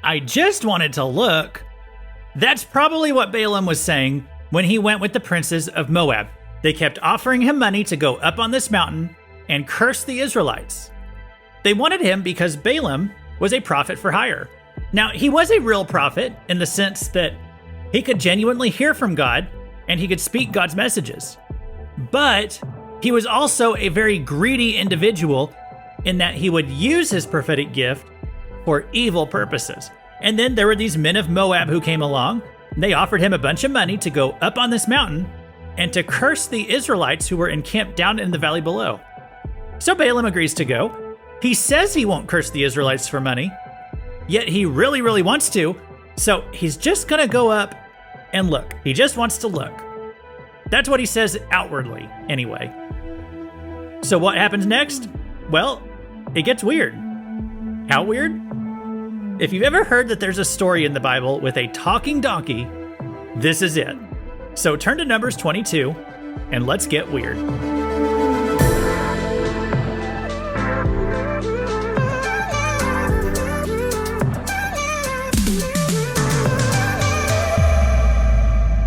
I just wanted to look. That's probably what Balaam was saying when he went with the princes of Moab. They kept offering him money to go up on this mountain and curse the Israelites. They wanted him because Balaam was a prophet for hire. Now, he was a real prophet in the sense that he could genuinely hear from God and he could speak God's messages. But he was also a very greedy individual in that he would use his prophetic gift for evil purposes. And then there were these men of Moab who came along. They offered him a bunch of money to go up on this mountain and to curse the Israelites who were encamped down in the valley below. So Balaam agrees to go. He says he won't curse the Israelites for money, yet he really, really wants to. So he's just going to go up and look. He just wants to look. That's what he says outwardly, anyway. So what happens next? Well, it gets weird. How weird? If you've ever heard that there's a story in the Bible with a talking donkey, this is it. So turn to Numbers 22 and let's get weird.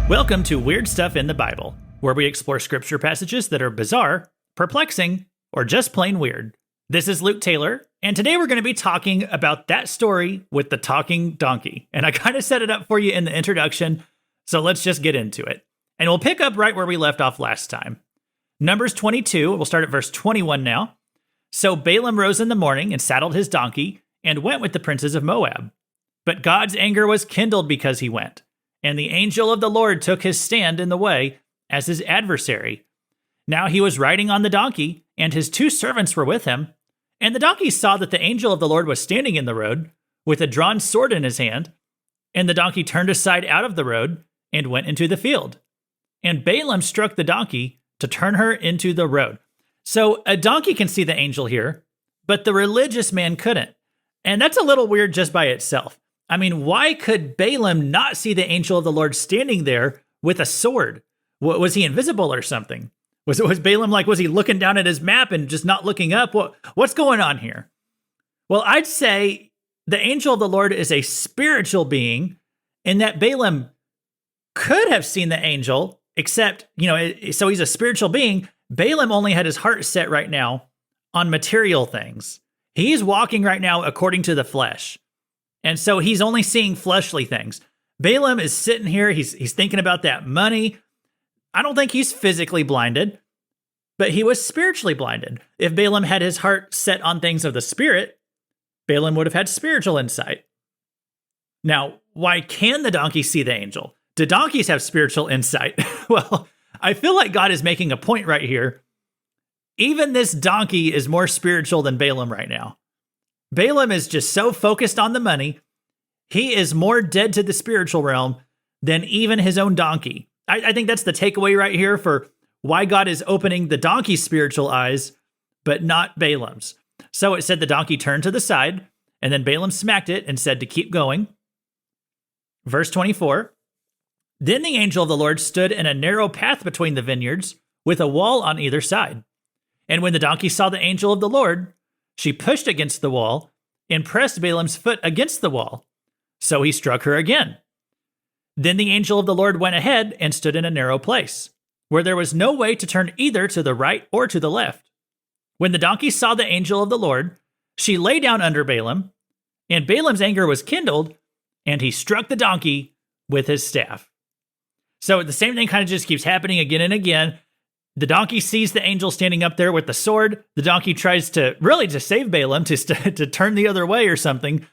Welcome to Weird Stuff in the Bible, where we explore scripture passages that are bizarre, perplexing, or just plain weird. This is Luke Taylor, and today we're going to be talking about that story with the talking donkey. And I kind of set it up for you in the introduction, so let's just get into it. And we'll pick up right where we left off last time. Numbers 22, we'll start at verse 21 now. So Balaam rose in the morning and saddled his donkey and went with the princes of Moab. But God's anger was kindled because he went. And the angel of the Lord took his stand in the way as his adversary. Now he was riding on the donkey, and his two servants were with him. And the donkey saw that the angel of the Lord was standing in the road with a drawn sword in his hand. And the donkey turned aside out of the road and went into the field. And Balaam struck the donkey to turn her into the road. So a donkey can see the angel here, but the religious man couldn't. And that's a little weird just by itself. I mean, why could Balaam not see the angel of the Lord standing there with a sword? Was he invisible or something? Was Balaam was he looking down at his map and just not looking up? What's going on here? Well, I'd say the angel of the Lord is a spiritual being in that Balaam could have seen the angel, except, so he's a spiritual being. Balaam only had his heart set right now on material things. He's walking right now according to the flesh. And so he's only seeing fleshly things. Balaam is sitting here. He's thinking about that money. I don't think he's physically blinded, but he was spiritually blinded. If Balaam had his heart set on things of the spirit, Balaam would have had spiritual insight. Now, why can the donkey see the angel? Do donkeys have spiritual insight? Well, I feel like God is making a point right here. Even this donkey is more spiritual than Balaam right now. Balaam is just so focused on the money. He is more dead to the spiritual realm than even his own donkey. I think that's the takeaway right here for why God is opening the donkey's spiritual eyes, but not Balaam's. So it said the donkey turned to the side, and then Balaam smacked it and said to keep going. Verse 24, then the angel of the Lord stood in a narrow path between the vineyards with a wall on either side. And when the donkey saw the angel of the Lord, she pushed against the wall and pressed Balaam's foot against the wall. So he struck her again. Then the angel of the Lord went ahead and stood in a narrow place, where there was no way to turn either to the right or to the left. When the donkey saw the angel of the Lord, she lay down under Balaam, and Balaam's anger was kindled, and he struck the donkey with his staff. So the same thing kind of just keeps happening again and again. The donkey sees the angel standing up there with the sword. The donkey tries to save Balaam, to turn the other way or something.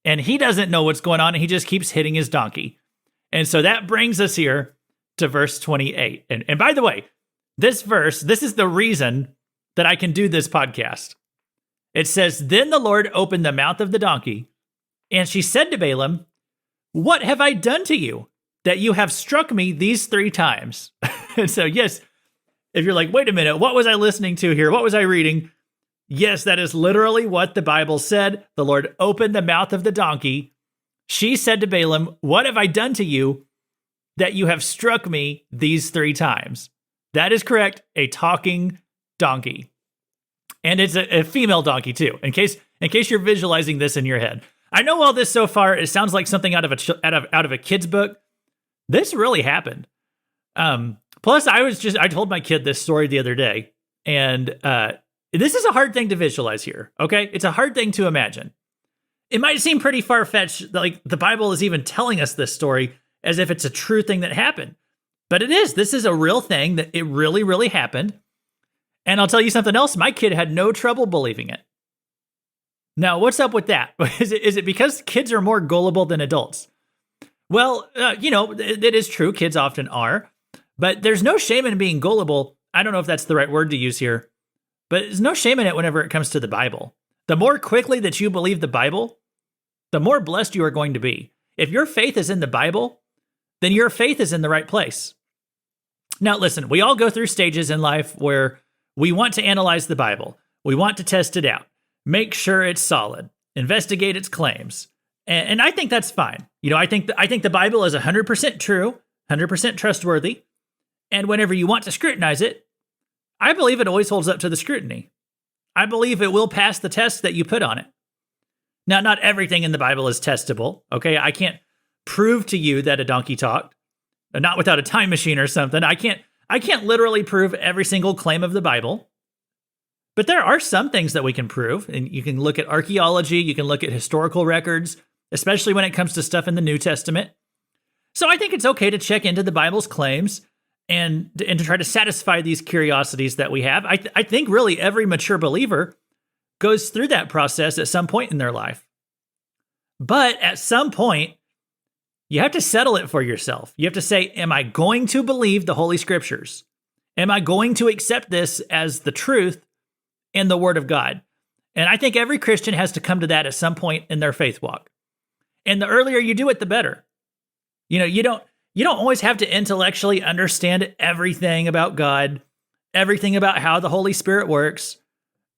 And he doesn't know what's going on. And he just keeps hitting his donkey. And so that brings us here to verse 28. And by the way, this verse, this is the reason that I can do this podcast. It says, then the Lord opened the mouth of the donkey. And she said to Balaam, what have I done to you that you have struck me these 3 times? And so, yes, if you're like, wait a minute, what was I listening to here? What was I reading? Yes, that is literally what the Bible said. The Lord opened the mouth of the donkey. She said to Balaam, what have I done to you that you have struck me these 3 times? That is correct, a talking donkey. And it's a female donkey too, in case you're visualizing this in your head. I know all this so far, it sounds like something out of a kid's book. This really happened. Plus, I told my kid this story the other day, and this is a hard thing to visualize here. Okay, it's a hard thing to imagine. It might seem pretty far-fetched, like the Bible is even telling us this story as if it's a true thing that happened. But it is. This is a real thing that it really, really happened. And I'll tell you something else. My kid had no trouble believing it. Now, what's up with that? Is it because kids are more gullible than adults? Well, it is true. Kids often are. But there's no shame in being gullible. I don't know if that's the right word to use here. But there's no shame in it whenever it comes to the Bible. The more quickly that you believe the Bible, the more blessed you are going to be. If your faith is in the Bible, then your faith is in the right place. Now, listen, we all go through stages in life where we want to analyze the Bible. We want to test it out, make sure it's solid, investigate its claims. And I think that's fine. I think the Bible is 100% true, 100% trustworthy. And whenever you want to scrutinize it, I believe it always holds up to the scrutiny. I believe it will pass the test that you put on it. Now, not everything in the Bible is testable, okay? I can't prove to you that a donkey talked, not without a time machine or something. I can't literally prove every single claim of the Bible. But there are some things that we can prove, and you can look at archaeology, you can look at historical records, especially when it comes to stuff in the New Testament. So I think it's okay to check into the Bible's claims and to try to satisfy these curiosities that we have. I think really every mature believer goes through that process at some point in their life. But at some point, you have to settle it for yourself. You have to say, am I going to believe the Holy Scriptures? Am I going to accept this as the truth and the Word of God? And I think every Christian has to come to that at some point in their faith walk. And the earlier you do it, the better. You don't always have to intellectually understand everything about God, everything about how the Holy Spirit works.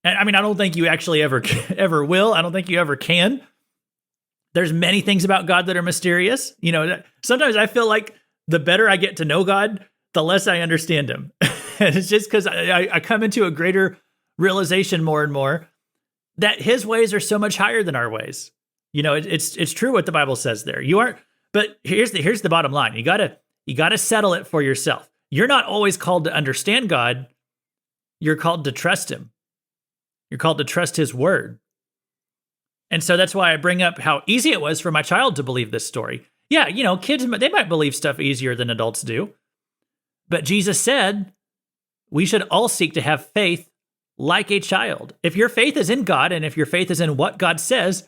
And I mean, I don't think you actually ever will. I don't think you ever can. There's many things about God that are mysterious. Sometimes I feel like the better I get to know God, the less I understand him. And it's just because I come into a greater realization more and more that his ways are so much higher than our ways. It's true what the Bible says there. You aren't. But here's the bottom line. You gotta settle it for yourself. You're not always called to understand God. You're called to trust him. You're called to trust his word. And so that's why I bring up how easy it was for my child to believe this story. Yeah, kids, they might believe stuff easier than adults do. But Jesus said we should all seek to have faith like a child. If your faith is in God and if your faith is in what God says,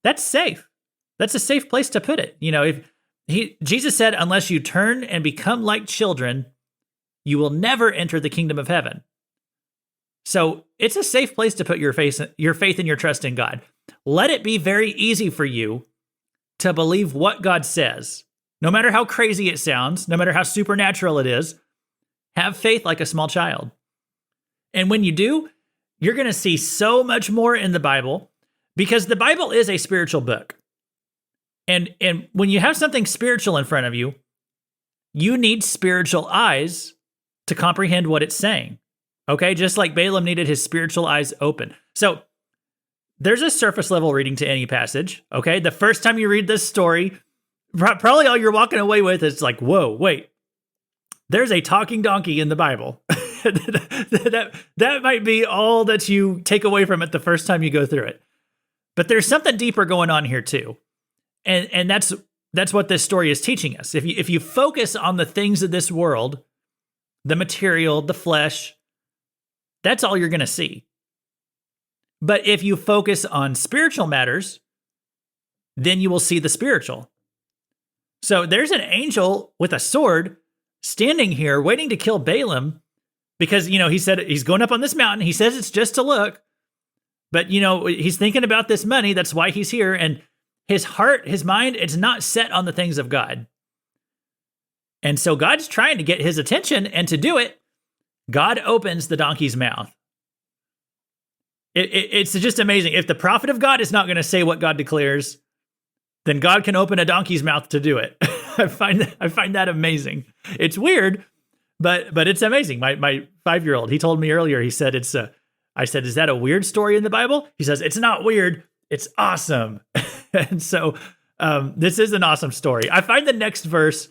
that's safe. That's a safe place to put it. Jesus said, unless you turn and become like children, you will never enter the kingdom of heaven. So it's a safe place to put your faith and your trust in God. Let it be very easy for you to believe what God says. No matter how crazy it sounds, no matter how supernatural it is, have faith like a small child. And when you do, you're going to see so much more in the Bible because the Bible is a spiritual book. And when you have something spiritual in front of you, you need spiritual eyes to comprehend what it's saying. Okay, just like Balaam needed his spiritual eyes open. So there's a surface level reading to any passage. Okay, the first time you read this story, probably all you're walking away with is like, whoa, wait, there's a talking donkey in the Bible. that might be all that you take away from it the first time you go through it. But there's something deeper going on here too. And that's what this story is teaching us. If you focus on the things of this world, the material, the flesh, that's all you're going to see. But if you focus on spiritual matters, then you will see the spiritual. So there's an angel with a sword standing here waiting to kill Balaam because, he said he's going up on this mountain. He says it's just to look, but, he's thinking about this money. That's why he's here. And his heart, his mind, it's not set on the things of God. And so God's trying to get his attention, and to do it, God opens the donkey's mouth. It's just amazing. If the prophet of God is not going to say what God declares, then God can open a donkey's mouth to do it. I find that amazing. It's weird, but it's amazing. My 5-year-old, he told me earlier, he said I said, is that a weird story in the Bible? He says, it's not weird. It's awesome. And so this is an awesome story. I find the next verse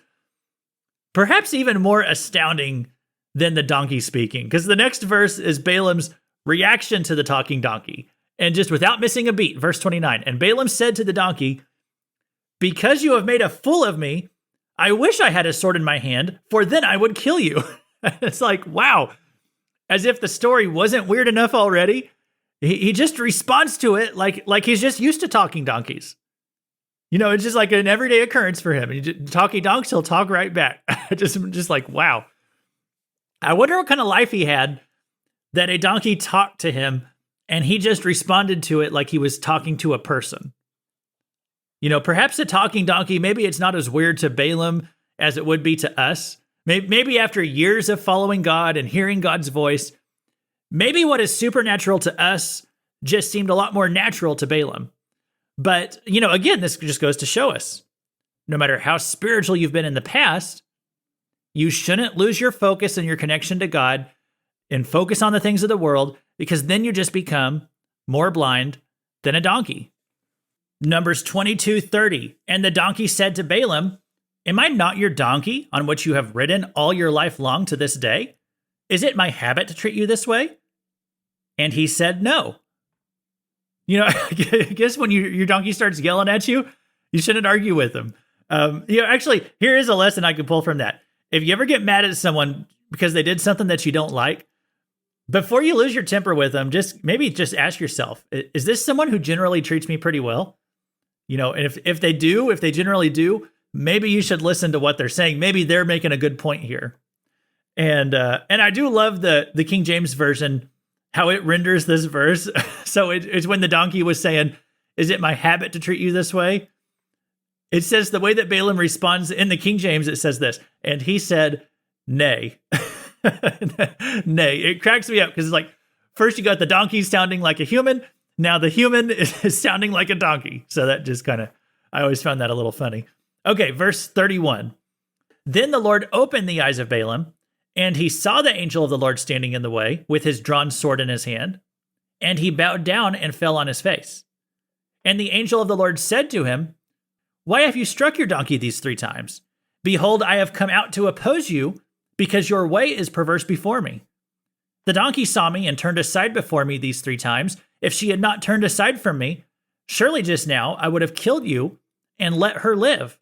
perhaps even more astounding than the donkey speaking, because the next verse is Balaam's reaction to the talking donkey. And just without missing a beat, verse 29, and Balaam said to the donkey, because you have made a fool of me, I wish I had a sword in my hand, for then I would kill you. It's like, wow. As if the story wasn't weird enough already. He just responds to it like he's just used to talking donkeys. You know, it's just like an everyday occurrence for him. Talking donks, he'll talk right back. just like, wow. I wonder what kind of life he had that a donkey talked to him and he just responded to it like he was talking to a person. You know, perhaps a talking donkey, maybe it's not as weird to Balaam as it would be to us. Maybe after years of following God and hearing God's voice, maybe what is supernatural to us just seemed a lot more natural to Balaam. But, you know, again, this just goes to show us, no matter how spiritual you've been in the past, you shouldn't lose your focus and your connection to God and focus on the things of the world, because then you just become more blind than a donkey. Numbers 22:30, and the donkey said to Balaam, am I not your donkey on which you have ridden all your life long to this day? Is it my habit to treat you this way? And he said, no. You know, I guess when your donkey starts yelling at you, you shouldn't argue with him. Actually, here is a lesson I could pull from that. If you ever get mad at someone because they did something that you don't like, before you lose your temper with them, just ask yourself, is this someone who generally treats me pretty well? You know, and if they generally do, maybe you should listen to what they're saying. Maybe they're making a good point here. And I do love the King James Version, how it renders this verse. So it's when the donkey was saying, is it my habit to treat you this way? It says the way that Balaam responds in the King James, it says this, and he said, nay. Nay. It cracks me up because it's like, first you got the donkey sounding like a human. Now the human is sounding like a donkey. So that just I always found that a little funny. Okay, verse 31. Then the Lord opened the eyes of Balaam, and he saw the angel of the Lord standing in the way with his drawn sword in his hand. And he bowed down and fell on his face. And the angel of the Lord said to him, why have you struck your donkey these 3 times? Behold, I have come out to oppose you, because your way is perverse before me. The donkey saw me and turned aside before me these 3 times. If she had not turned aside from me, surely just now I would have killed you and let her live.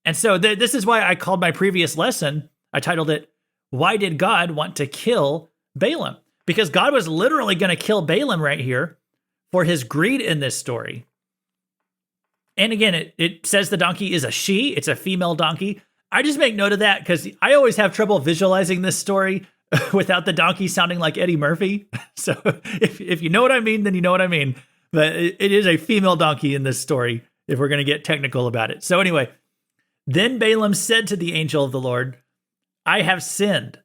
And so this is why I called my previous lesson, I titled it, Why Did God Want to Kill Balaam? Because God was literally going to kill Balaam right here for his greed in this story. And again, it says the donkey is a she. It's a female donkey. I just make note of that because I always have trouble visualizing this story without the donkey sounding like Eddie Murphy. So if you know what I mean, then you know what I mean. But it is a female donkey in this story, if we're going to get technical about it. So anyway, then Balaam said to the angel of the Lord, I have sinned,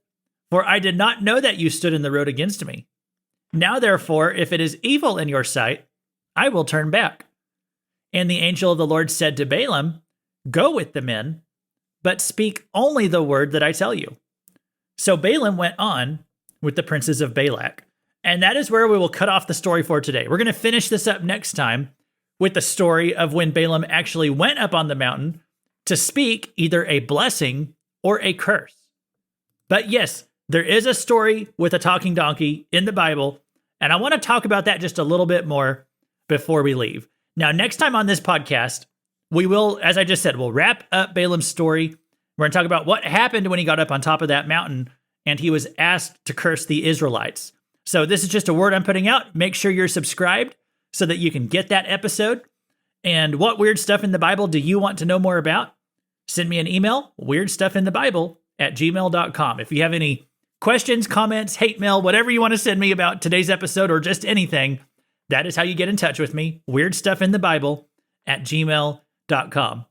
for I did not know that you stood in the road against me. Now, therefore, if it is evil in your sight, I will turn back. And the angel of the Lord said to Balaam, go with the men, but speak only the word that I tell you. So Balaam went on with the princes of Balak. And that is where we will cut off the story for today. We're going to finish this up next time with the story of when Balaam actually went up on the mountain to speak either a blessing or a curse. But yes, there is a story with a talking donkey in the Bible, and I want to talk about that just a little bit more before we leave. Now, next time on this podcast, we will, as I just said, we'll wrap up Balaam's story. We're going to talk about what happened when he got up on top of that mountain and he was asked to curse the Israelites. So this is just a word I'm putting out. Make sure you're subscribed so that you can get that episode. And what weird stuff in the Bible do you want to know more about? Send me an email, weirdstuffinthebible@gmail.com. If you have any questions, comments, hate mail, whatever you want to send me about today's episode or just anything, that is how you get in touch with me, weirdstuffinthebible@gmail.com.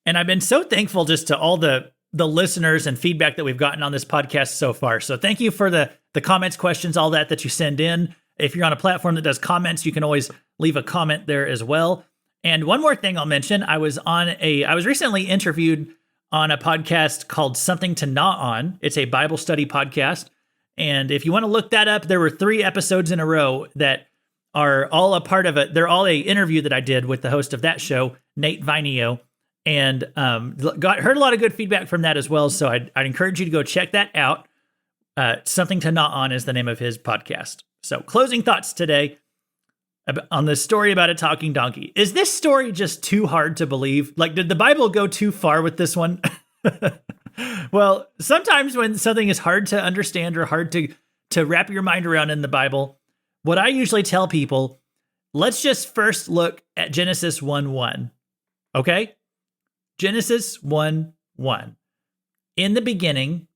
And I've been so thankful just to all the listeners and feedback that we've gotten on this podcast so far. So thank you for the comments, questions, all that you send in. If you're on a platform that does comments, you can always leave a comment there as well. And one more thing I'll mention, I was recently interviewed on a podcast called Something to Gnaw On. It's a Bible study podcast. And if you want to look that up, there were 3 episodes in a row that are all a part of it. They're all a interview that I did with the host of that show, Nate Vineo, and heard a lot of good feedback from that as well. So I'd encourage you to go check that out. Something to Gnaw On is the name of his podcast. So closing thoughts today on the story about a talking donkey. Is this story just too hard to believe? Like, did the Bible go too far with this one? Well, sometimes when something is hard to understand or hard to wrap your mind around in the Bible, what I usually tell people, let's just first look at Genesis 1:1. Okay? Genesis 1:1. In the beginning,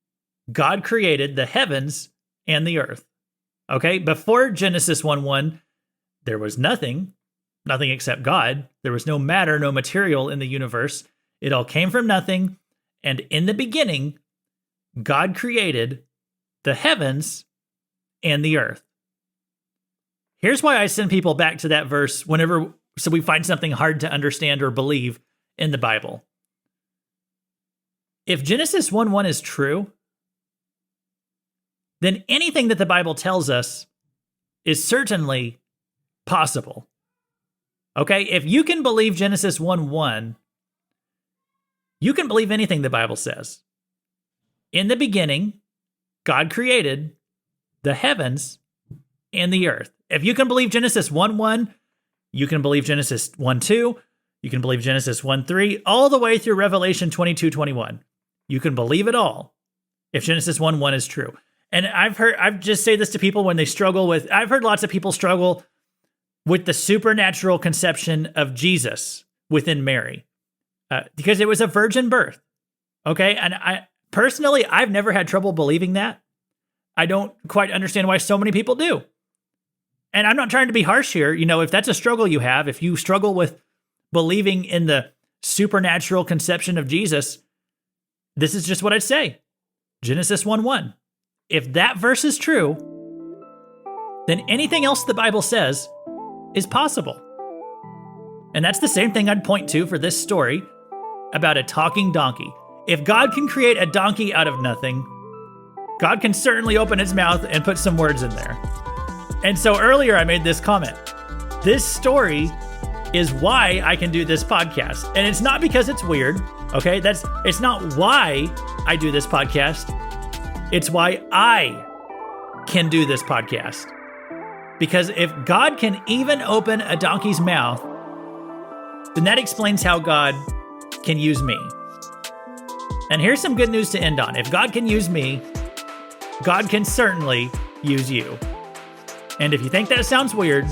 God created the heavens and the earth. Okay? Before Genesis 1:1, there was nothing except God. There was no matter, no material in the universe. It all came from nothing. And in the beginning, God created the heavens and the earth. Here's why I send people back to that verse whenever so we find something hard to understand or believe in the Bible. If Genesis 1:1 is true, then anything that the Bible tells us is certainly possible. Okay? If you can believe Genesis 1:1, you can believe anything the Bible says. In the beginning, God created the heavens and the earth. If you can believe Genesis 1:1, you can believe Genesis 1:2, you can believe Genesis 1:3, all the way through Revelation 22:21. You can believe it all if Genesis 1:1 is true. And I've just say this to people when they struggle with, I've heard lots of people struggle with the supernatural conception of Jesus within Mary. Because it was a virgin birth. Okay. And I've never had trouble believing that. I don't quite understand why so many people do. And I'm not trying to be harsh here. You know, if that's a struggle you have, if you struggle with believing in the supernatural conception of Jesus, this is just what I'd say. Genesis 1:1. If that verse is true, then anything else the Bible says is possible. And that's the same thing I'd point to for this story about a talking donkey. If God can create a donkey out of nothing, God can certainly open his mouth and put some words in there. And so earlier I made this comment. This story is why I can do this podcast. And it's not because it's weird, okay? It's not why I do this podcast. It's why I can do this podcast. Because if God can even open a donkey's mouth, then that explains how God can use me. And here's some good news to end on. If God can use me, God can certainly use you. And if you think that sounds weird,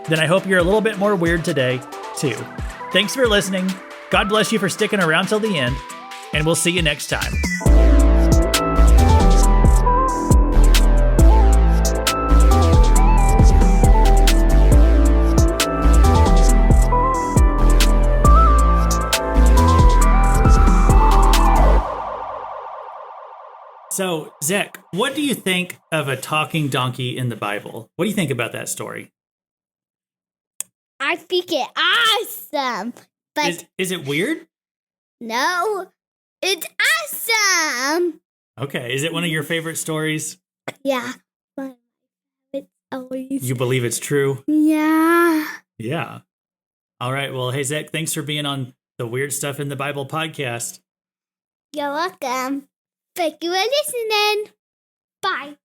then I hope you're a little bit more weird today, too. Thanks for listening. God bless you for sticking around till the end, and we'll see you next time. So, Zach, what do you think of a talking donkey in the Bible? What do you think about that story? I think it's awesome. But is it weird? No, it's awesome. Okay. Is it one of your favorite stories? Yeah, but it's always... You believe it's true? Yeah. Yeah. All right. Well, hey, Zach, thanks for being on the Weird Stuff in the Bible podcast. You're welcome. Thank you for listening. Bye.